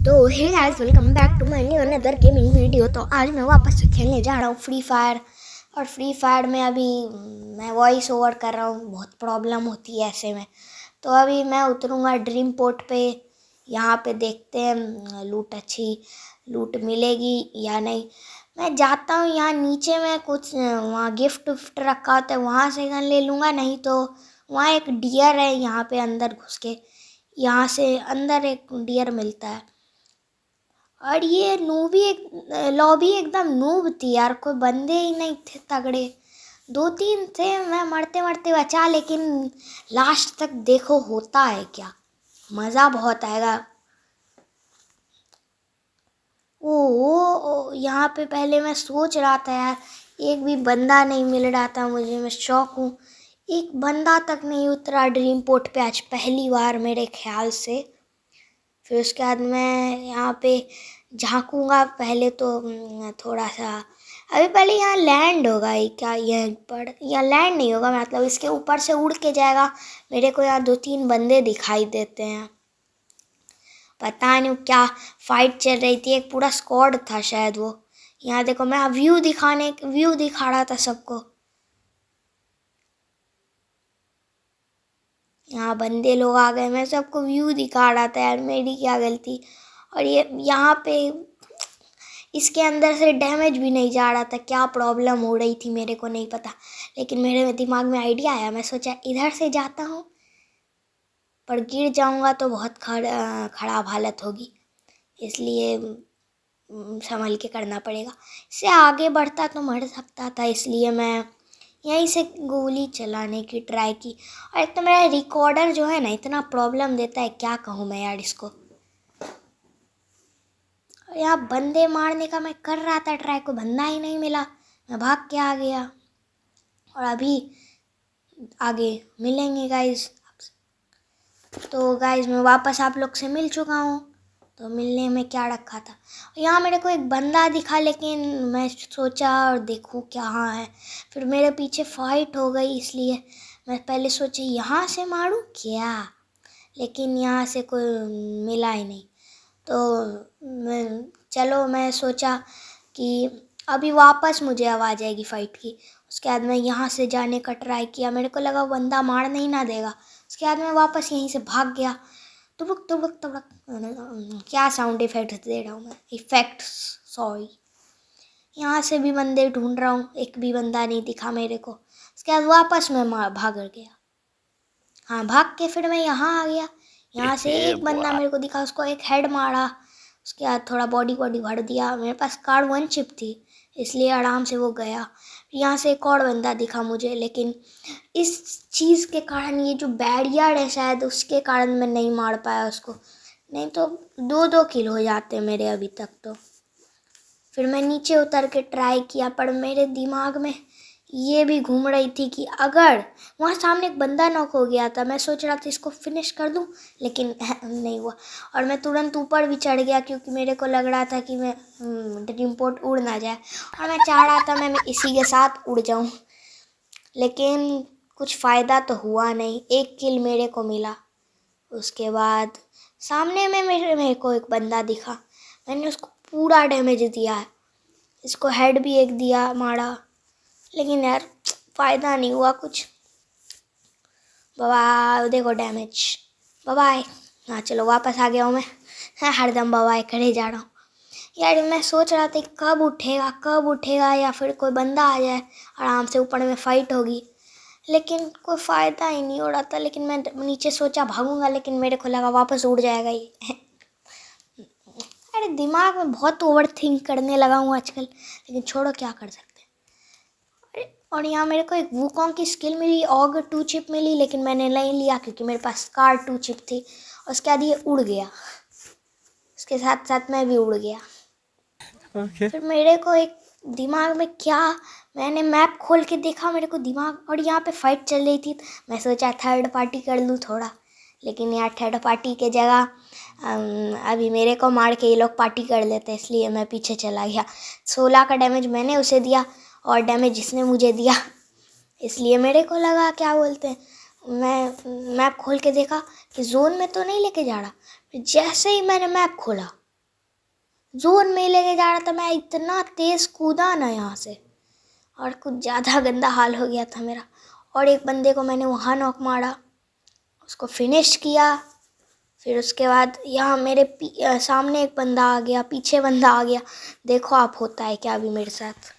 तो hey guys, welcome back to my new another gaming video. तो आज मैं वापस से खेलने जा रहा हूँ फ्री फायर। और फ्री फायर में अभी मैं वॉइस ओवर कर रहा हूँ, बहुत प्रॉब्लम होती है ऐसे में। तो अभी मैं उतरूँगा ड्रीम पोर्ट पे। यहाँ पे देखते हैं लूट अच्छी लूट मिलेगी या नहीं। मैं जाता हूँ यहाँ नीचे में, कुछ वहाँ गिफ्ट विफ्ट रखा होता है, वहाँ से गन ले लूँगा। नहीं तो वहाँ एक डियर है, यहाँ पे अंदर घुस के यहाँ से अंदर एक डियर मिलता है। और ये नूबी लॉबी एकदम नूब थी यार, कोई बंदे ही नहीं थे तगड़े। 2-3 थे, मैं मरते मरते बचा, लेकिन लास्ट तक देखो होता है क्या, मज़ा बहुत आएगा। ओ यहाँ पे पहले मैं सोच रहा था यार, एक भी बंदा नहीं मिल रहा था मुझे, मैं शौक हूँ। एक बंदा तक नहीं उतरा ड्रीम पोर्ट पे आज पहली बार मेरे ख्याल से। फिर उसके बाद मैं यहाँ पे झांकूंगा पहले तो थोड़ा सा। अभी पहले यहाँ लैंड होगा, ये क्या ये पर यहाँ लैंड नहीं होगा, मतलब इसके ऊपर से उड़ के जाएगा। मेरे को यहाँ 2-3 बंदे दिखाई देते हैं, पता नहीं क्या फाइट चल रही थी, एक पूरा स्क्वाड था शायद वो। यहाँ देखो, मैं व्यू दिखा रहा था सबको। यहाँ बंदे लोग आ गए, मैं सबको व्यू दिखा रहा था यार, मेरी क्या गलती। और ये यहाँ पे इसके अंदर से डैमेज भी नहीं जा रहा था, क्या प्रॉब्लम हो रही थी मेरे को नहीं पता। लेकिन मेरे दिमाग में आइडिया आया, मैं सोचा इधर से जाता हूँ, पर गिर जाऊँगा तो बहुत खराब हालत होगी, इसलिए संभल के करना पड़ेगा। इससे आगे बढ़ता तो मर सकता था, इसलिए मैं यहीं से गोली चलाने की ट्राई की। और एक तो मेरा रिकॉर्डर जो है ना, इतना प्रॉब्लम देता है, क्या कहूँ मैं यार इसको। यहाँ बंदे मारने का मैं कर रहा था ट्राई, को बंदा ही नहीं मिला, मैं भाग के आ गया। और अभी आगे मिलेंगे गाइज। तो गाइज मैं वापस आप लोग से मिल चुका हूँ, तो मिलने में क्या रखा था। यहाँ मेरे को एक बंदा दिखा, लेकिन मैं सोचा और देखूँ क्या है। फिर मेरे पीछे फाइट हो गई, इसलिए मैं पहले सोचा यहाँ से मारूँ क्या, लेकिन यहाँ से कोई मिला ही नहीं। तो चलो मैं सोचा कि अभी वापस मुझे आवाज़ आएगी फाइट की। उसके बाद मैं यहाँ से जाने का ट्राई किया, मेरे को लगा बंदा मार नहीं ना देगा। उसके बाद मैं वापस यहीं से भाग गया। तुबक तुबक तुबक, क्या साउंड इफेक्ट्स दे रहा हूँ मैं, इफेक्ट्स, सॉरी। यहाँ से भी बंदे ढूंढ रहा हूँ, एक भी बंदा नहीं दिखा मेरे को। उसके बाद वापस मैं भाग गया। हाँ, भाग के फिर मैं यहाँ आ गया। यहाँ से एक बंदा मेरे को दिखा, उसको एक हेड मारा। उसके बाद थोड़ा बॉडी भर दिया, मेरे पास कार्ड 1 चिप थी, इसलिए आराम से वो गया। यहाँ से एक और बंदा दिखा मुझे, लेकिन इस चीज़ के कारण, ये जो बैरियर है शायद उसके कारण मैं नहीं मार पाया उसको, नहीं तो 2-2 किल हो जाते मेरे अभी तक। तो फिर मैं नीचे उतर के ट्राई किया, पर मेरे दिमाग में ये भी घूम रही थी कि अगर वहाँ सामने एक बंदा नॉक हो गया था, मैं सोच रहा था इसको फिनिश कर दूँ, लेकिन नहीं हुआ। और मैं तुरंत ऊपर भी चढ़ गया, क्योंकि मेरे को लग रहा था कि मैं ड्रीम पोर्ट उड़ ना जाए, और मैं चाह रहा था मैं इसी के साथ उड़ जाऊँ। लेकिन कुछ फ़ायदा तो हुआ नहीं, 1 किल मेरे को मिला। उसके बाद सामने में मेरे को एक बंदा दिखा, मैंने उसको पूरा डैमेज दिया है, इसको हेड भी एक दिया मारा, लेकिन यार फ़ायदा नहीं हुआ कुछ। बाय, देखो डैमेज, बाय। हाँ चलो, वापस आ गया हूँ मैं। हाँ, हरदम बाय करे जा रहा हूँ यार। मैं सोच रहा था कब उठेगा, या फिर कोई बंदा आ जाए, आराम से ऊपर में फ़ाइट होगी, लेकिन कोई फ़ायदा ही नहीं हो रहा था। लेकिन मैं नीचे सोचा भागूंगा, लेकिन मेरे को लगा वापस उड़ जाएगा ये। अरे दिमाग में बहुत ओवर थिंक करने लगा हूँ आजकल, लेकिन छोड़ो, क्या कर सकते हैं। अरे, और यहाँ मेरे को एक वुकोंग की स्किल मिली, ऑग 2 चिप मिली, लेकिन मैंने नहीं लिया क्योंकि मेरे पास स्कार 2 चिप थी। उसके बाद ये उड़ गया, उसके साथ साथ मैं भी उड़ गया। फिर मेरे को एक दिमाग में क्या, मैंने मैप खोल के देखा, मेरे को दिमाग, और यहाँ पे फाइट चल रही थी, मैं सोचा थर्ड पार्टी कर लूँ थोड़ा, लेकिन यार थर्ड पार्टी के जगह अभी मेरे को मार के ये लोग पार्टी कर लेते, इसलिए मैं पीछे चला गया। 16 का डैमेज मैंने उसे दिया, और डैमेज जिसने मुझे दिया, इसलिए मेरे को लगा क्या बोलते हैं, मैं मैप खोल के देखा कि जोन में तो नहीं लेके जा रहा। जैसे ही मैंने मैप खोला, जोन में लेके जा रहा था, मैं इतना तेज़ कूदा ना यहाँ से, और कुछ ज़्यादा गंदा हाल हो गया था मेरा। और एक बंदे को मैंने वहाँ नॉक मारा, उसको फिनिश किया। फिर उसके बाद यहाँ मेरे सामने एक बंदा आ गया, पीछे बंदा आ गया। देखो आप होता है क्या अभी मेरे साथ।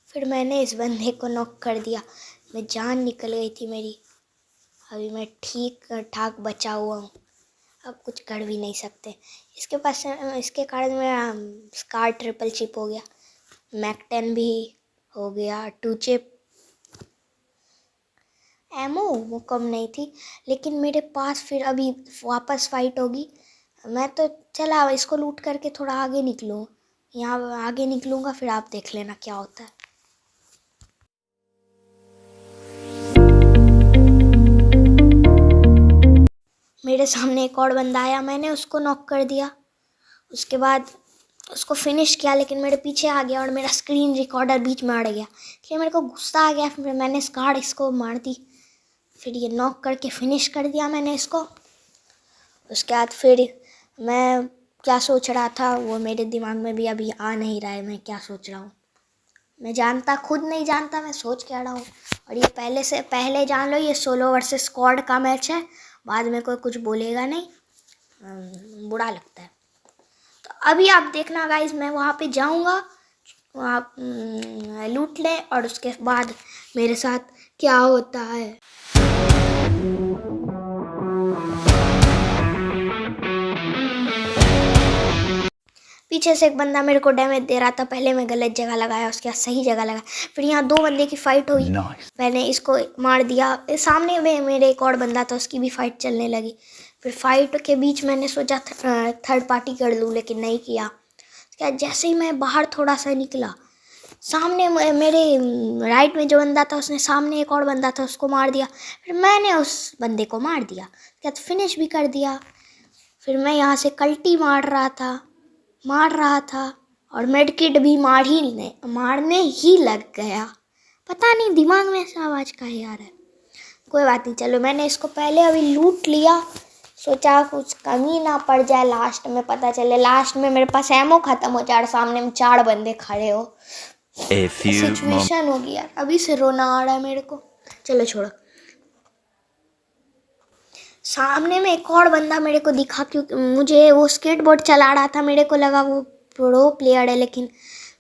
फिर मैंने इस बंदे को नॉक कर दिया, मैं जान निकल गई थी मेरी। अभी मैं ठीक ठाक बचा हुआ हूँ, अब कुछ कर भी नहीं सकते। इसके कारण मेरा स्कार ट्रिपल चिप हो गया, मैक 10 भी हो गया, 2 चिप। एमो वो कम नहीं थी, लेकिन मेरे पास फिर अभी वापस फाइट होगी। मैं तो चला इसको लूट करके थोड़ा आगे निकलूँ, यहाँ आगे निकलूँगा, फिर आप देख लेना क्या होता है। मेरे सामने एक और बंदा आया, मैंने उसको नॉक कर दिया। उसके बाद उसको फिनिश किया, लेकिन मेरे पीछे आ गया और मेरा स्क्रीन रिकॉर्डर बीच में अड़ गया, इसलिए मेरे को गुस्सा आ गया। फिर मैंने स्कार इसको मार दी, फिर ये नॉक करके फिनिश कर दिया मैंने इसको। उसके बाद फिर मैं क्या सोच रहा था वो मेरे दिमाग में भी अभी आ नहीं रहा है, मैं क्या सोच रहा हूँ मैं खुद नहीं जानता मैं सोच क्या रहा हूँ। और ये पहले जान लो, ये सोलो वर्सेस स्क्वाड का मैच है, बाद में कोई कुछ बोलेगा नहीं, बुरा लगता है। तो अभी आप देखना गाइज, मैं वहाँ पे जाऊँगा, आप लूट लें, और उसके बाद मेरे साथ क्या होता है। पीछे से एक बंदा मेरे को डैमेज दे रहा था, पहले मैं गलत जगह लगाया, उसके बाद सही जगह लगाया। फिर यहाँ 2 बंदे की फाइट हुई, मैंने इसको मार दिया। सामने में मेरे एक और बंदा था, उसकी भी फाइट चलने लगी। फिर फाइट के बीच मैंने सोचा थर्ड पार्टी कर लूँ, लेकिन नहीं किया। क्या जैसे ही मैं बाहर थोड़ा सा निकला, सामने मेरे राइट में जो बंदा था, उसने सामने एक और बंदा था, उसको मार दिया। फिर मैंने उस बंदे को मार दिया, क्या फिनिश भी कर दिया। फिर मैं यहाँ से कल्टी मार रहा था और मेडकिट भी मारने ही लग गया। पता नहीं दिमाग में ऐसा आवाज़ का ही आ रहा है। कोई बात नहीं, चलो मैंने इसको पहले अभी लूट लिया, सोचा कुछ कमी ना पड़ जाए, लास्ट में पता चले लास्ट में मेरे पास एमो ख़त्म हो जाए और सामने में 4 बंदे खड़े हो। सिचुएशन होगी यार, अभी से रोना आ रहा है मेरे को। चलो छोड़ो। सामने में एक और बंदा मेरे को दिखा, क्योंकि मुझे वो स्केटबोर्ड चला रहा था, मेरे को लगा वो प्रो प्लेयर है, लेकिन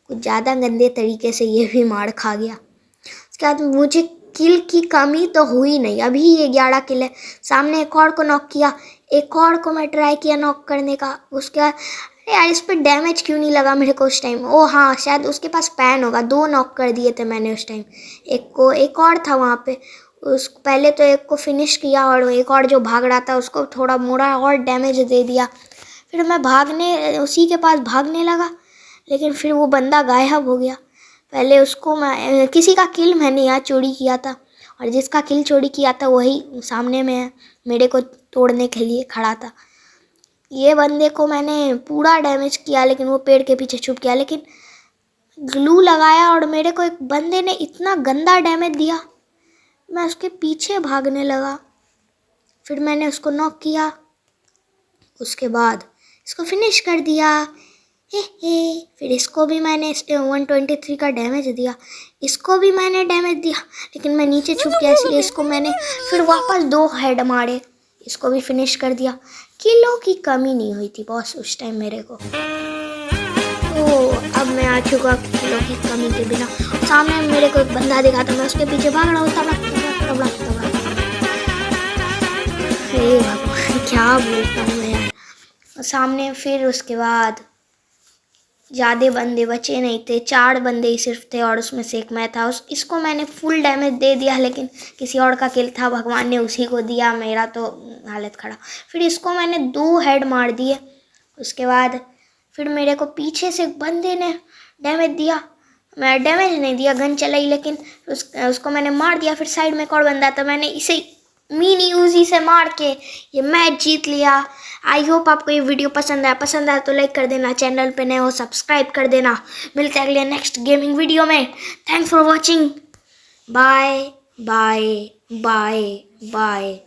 कुछ ज़्यादा गंदे तरीके से ये भी मार खा गया। उसके बाद मुझे किल की कमी तो हुई नहीं, अभी ये 11 किल है। सामने एक और को नॉक किया, एक और को मैं ट्राई किया नॉक करने का। उसके बाद यार इस पर डैमेज क्यों नहीं लगा मेरे को उस टाइम। ओ हाँ, शायद उसके पास पैन होगा, 2 नॉक कर दिए थे मैंने उस टाइम। एक और था वहाँ पे, उस पहले तो एक को फिनिश किया, और एक और जो भाग रहा था उसको थोड़ा मोड़ा और डैमेज दे दिया। फिर मैं उसी के पास भागने लगा, लेकिन फिर वो बंदा गायब हो गया। पहले उसको मैं किसी का किल मैंने यहाँ चोरी किया था, और जिसका किल चोरी किया था वही सामने में मेरे को तोड़ने के लिए खड़ा था। ये बंदे को मैंने पूरा डैमेज किया, लेकिन वो पेड़ के पीछे छुप गया। लेकिन ग्लू लगाया और मेरे को एक बंदे ने इतना गंदा डैमेज दिया, मैं उसके पीछे भागने लगा। फिर मैंने उसको नॉक किया, उसके बाद इसको फिनिश कर दिया। फिर इसको भी मैंने 123 का डैमेज दिया, इसको भी मैंने डैमेज दिया, लेकिन मैं नीचे छुप गया, इसलिए इसको मैंने फिर वापस 2 हेड मारे, इसको भी फिनिश कर दिया। किलों की कमी नहीं हुई थी बॉस उस टाइम मेरे को। तो अब मैं आ चुका किलों की कमी के बिना। सामने मेरे को एक बंदा दिखा था, मैं उसके पीछे भाग रहा हूँ, तबड़ा। हे भगवान, क्या बोलता हूँ मैं यार। सामने फिर उसके बाद ज़्यादा बंदे बचे नहीं थे, 4 बंदे ही सिर्फ थे, और उसमें से एक मैं था। इसको मैंने फुल डैमेज दे दिया, लेकिन किसी और का किल था, भगवान ने उसी को दिया, मेरा तो हालत खड़ा। फिर इसको मैंने 2 हेड मार दिए। उसके बाद फिर मेरे को पीछे से एक बंदे ने डैमेज दिया, मैं डैमेज नहीं दिया, गन चलाई, लेकिन उसको मैंने मार दिया। फिर साइड में एक और बंदा था, मैंने इसे मिनी यूजी से मार के ये मैच जीत लिया। आई होप आपको ये वीडियो पसंद आया तो लाइक कर देना, चैनल पे नए हो सब्सक्राइब कर देना। मिलते हैं अगले नेक्स्ट गेमिंग वीडियो में। Thanks for watching. Bye bye bye bye.